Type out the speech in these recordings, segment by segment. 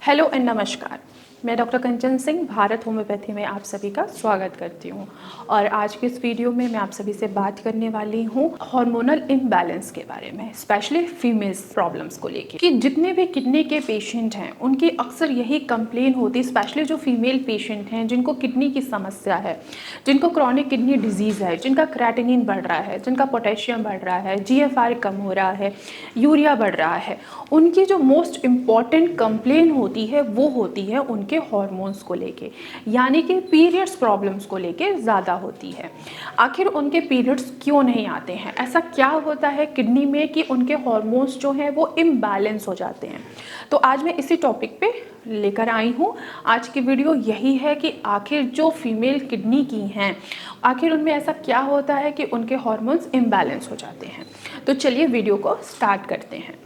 Hello and नमस्कार। मैं doctor कंचन Singh Bharat homeopathy में आप सभी का स्वागत करती हूं और आज के इस वीडियो में मैं आप सभी से बात करने वाली हूं हार्मोनल इम्बैलेंस के बारे में, स्पेशली फीमेल्स प्रॉब्लम्स को लेके कि जितने भी किडनी के पेशेंट हैं उनकी अक्सर यही कंप्लेन होती है, स्पेशली जो फीमेल पेशेंट हैं जिनको किडनी की समस्या है, जिनको क्रॉनिक किडनी डिजीज़ है, जिनका क्रेटिनिन बढ़ रहा है, जिनका पोटेशियम बढ़ रहा है, GFR कम हो रहा है, यूरिया बढ़ रहा है, उनकी जो मोस्ट इम्पॉर्टेंट कंप्लेन होती है वो होती है उनके हॉर्मोन्स को लेके, यानी कि पीरियड्स प्रॉब्लम्स को लेके ज़्यादा होती है। आखिर उनके पीरियड्स क्यों नहीं आते हैं? ऐसा क्या होता है किडनी में कि उनके हॉर्मोन्स जो हैं वो इम्बैलेंस हो जाते हैं? तो आज मैं इसी टॉपिक पे लेकर आई हूँ। आज की वीडियो यही है कि आखिर जो फीमेल किडनी की हैं, आखिर उनमें ऐसा क्या होता है कि उनके हॉर्मोन्स इम्बैलेंस हो जाते हैं। तो चलिए वीडियो को स्टार्ट करते हैं।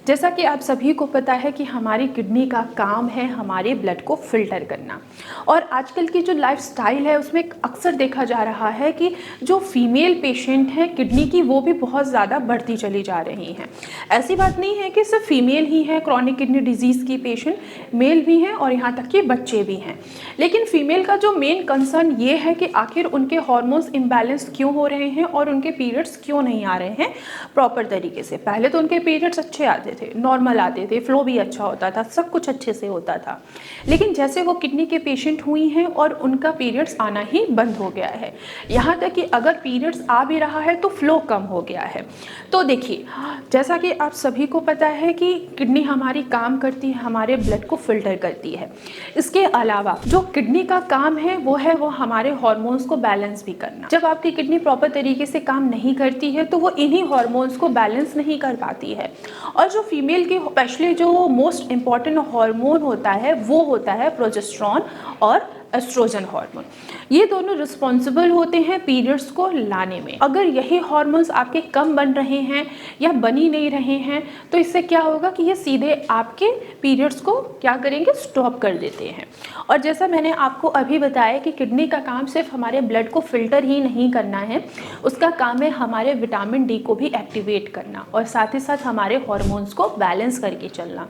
जैसा कि आप सभी को पता है कि हमारी किडनी का काम है हमारे ब्लड को फिल्टर करना, और आजकल की जो लाइफस्टाइल है उसमें अक्सर देखा जा रहा है कि जो फीमेल पेशेंट हैं किडनी की वो भी बहुत ज़्यादा बढ़ती चली जा रही हैं। ऐसी बात नहीं है कि सिर्फ फीमेल ही है क्रॉनिक किडनी डिजीज़ की पेशेंट, मेल भी हैं और यहाँ तक कि बच्चे भी हैं। लेकिन फीमेल का जो मेन कंसर्न ये है कि आखिर उनके हॉर्मोन्स इम्बैलेंस क्यों हो रहे हैं और उनके पीरियड्स क्यों नहीं आ रहे हैं प्रॉपर तरीके से। पहले तो उनके पीरियड्स अच्छे आते थे, नॉर्मल आते थे, फ्लो भी अच्छा होता था, सब कुछ अच्छे से होता था। लेकिन जैसे वो किडनी के पेशेंट हुई हैं और उनका पीरियड्स आना ही बंद हो गया है, यहाँ तक कि अगर पीरियड्स आ भी रहा है तो फ्लो कम हो गया है। तो देखिए, जैसा कि आप सभी को पता है कि किडनी हमारी काम करती है, हमारे ब्लड को फिल्टर करती है। इसके अलावा जो किडनी का काम है वो हमारे हॉर्मोन्स को बैलेंस भी करना। जब आपकी किडनी प्रॉपर तरीके से काम नहीं करती है तो वो इन्हीं हॉर्मोन्स को बैलेंस नहीं कर पाती है। और जो फीमेल की स्पेशली जो मोस्ट इम्पॉर्टेंट हार्मोन होता है वो होता है प्रोजेस्टेरॉन और एस्ट्रोजन हार्मोन। ये दोनों रिस्पॉन्सिबल होते हैं पीरियड्स को लाने में। अगर यही हार्मोन्स आपके कम बन रहे हैं या बन ही नहीं रहे हैं तो इससे क्या होगा कि ये सीधे आपके पीरियड्स को क्या करेंगे, स्टॉप कर देते हैं। और जैसा मैंने आपको अभी बताया कि किडनी का काम सिर्फ हमारे ब्लड को फिल्टर ही नहीं करना है, उसका काम है हमारे विटामिन डी को भी एक्टिवेट करना और साथ ही साथ हमारे हॉर्मोन्स को बैलेंस करके चलना।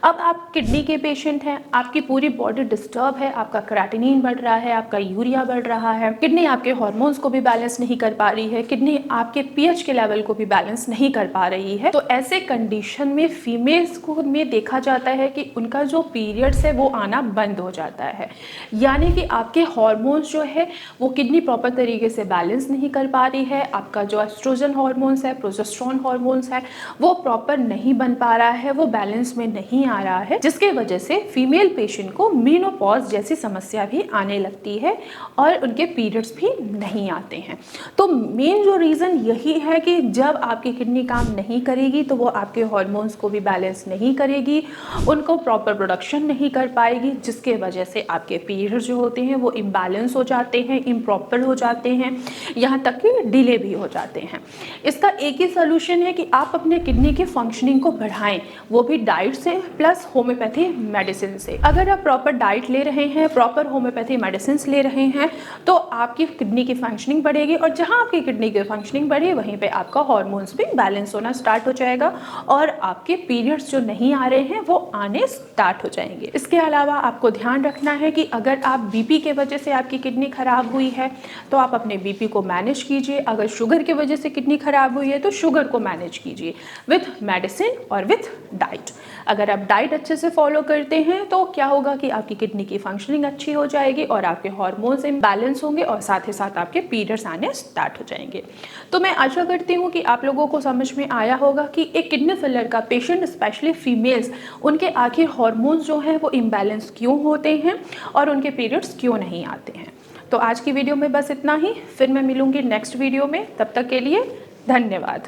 अब आप किडनी के पेशेंट हैं, आपकी पूरी बॉडी डिस्टर्ब है, आपका क्रेटिनिन बढ़ रहा है, आपका यूरिया बढ़ रहा है, किडनी आपके हॉर्मोन्स को भी बैलेंस नहीं कर पा रही है, किडनी आपके पीएच के लेवल को भी बैलेंस नहीं कर पा रही है। तो ऐसे कंडीशन में फीमेल्स को में देखा जाता है कि उनका जो पीरियड्स है वो आना बंद हो जाता है, यानी कि आपके हॉर्मोन्स जो है वो किडनी प्रॉपर तरीके से बैलेंस नहीं कर पा रही है। आपका जो एस्ट्रोजन हॉर्मोन्स है, प्रोजेस्टेरॉन हॉर्मोन्स है, वो प्रॉपर नहीं बन पा रहा है, वो बैलेंस में नहीं आ रहा है, जिसके वजह से फीमेल पेशेंट को मेनोपॉज जैसी समस्या भी आने लगती है और उनके पीरियड्स भी नहीं आते हैं। तो मेन जो रीज़न यही है कि जब आपकी किडनी काम नहीं करेगी तो वो आपके हॉर्मोन्स को भी बैलेंस नहीं करेगी, उनको प्रॉपर प्रोडक्शन नहीं कर पाएगी, जिसके वजह से आपके पीरियड्स जो होते हैं वो इम्बैलेंस हो जाते हैं, इम्प्रॉपर हो जाते हैं, यहाँ तक कि डिले भी हो जाते हैं। इसका एक ही सोल्यूशन है कि आप अपने किडनी की फंक्शनिंग को बढ़ाएं, वो भी डाइट से प्लस होम्योपैथी मेडिसिन से। अगर आप प्रॉपर डाइट ले रहे हैं, प्रॉपर होम्योपैथी मेडिसिन ले रहे हैं तो आपकी किडनी की फंक्शनिंग बढ़ेगी, और जहां आपकी किडनी की फंक्शनिंग बढ़े वहीं पे आपका हॉर्मोन्स भी बैलेंस होना स्टार्ट हो जाएगा और आपके पीरियड्स जो नहीं आ रहे हैं वो आने स्टार्ट हो जाएंगे। इसके अलावा आपको ध्यान रखना है कि अगर आप बीपी के वजह से आपकी किडनी खराब हुई है तो आप अपने बीपी को मैनेज कीजिए। अगर शुगर की वजह से किडनी खराब हुई है तो शुगर को मैनेज कीजिए विथ मेडिसिन और विथ डाइट। अगर आप डाइट अच्छे से फॉलो करते हैं तो क्या होगा कि आपकी किडनी की फंक्शनिंग अच्छी हो जाएगी और आपके हॉर्मोन्स इम्बैलेंस होंगे और साथ ही साथ आपके पीरियड्स आने स्टार्ट हो जाएंगे। तो मैं आशा करती हूँ कि आप लोगों को समझ में आया होगा कि एक किडनी फेलियर का पेशेंट, स्पेशली फीमेल्स, उनके आखिर हॉर्मोन्स जो हैं वो इम्बैलेंस क्यों होते हैं और उनके पीरियड्स क्यों नहीं आते हैं। तो आज की वीडियो में बस इतना ही, फिर मैं मिलूंगी नेक्स्ट वीडियो में। तब तक के लिए धन्यवाद।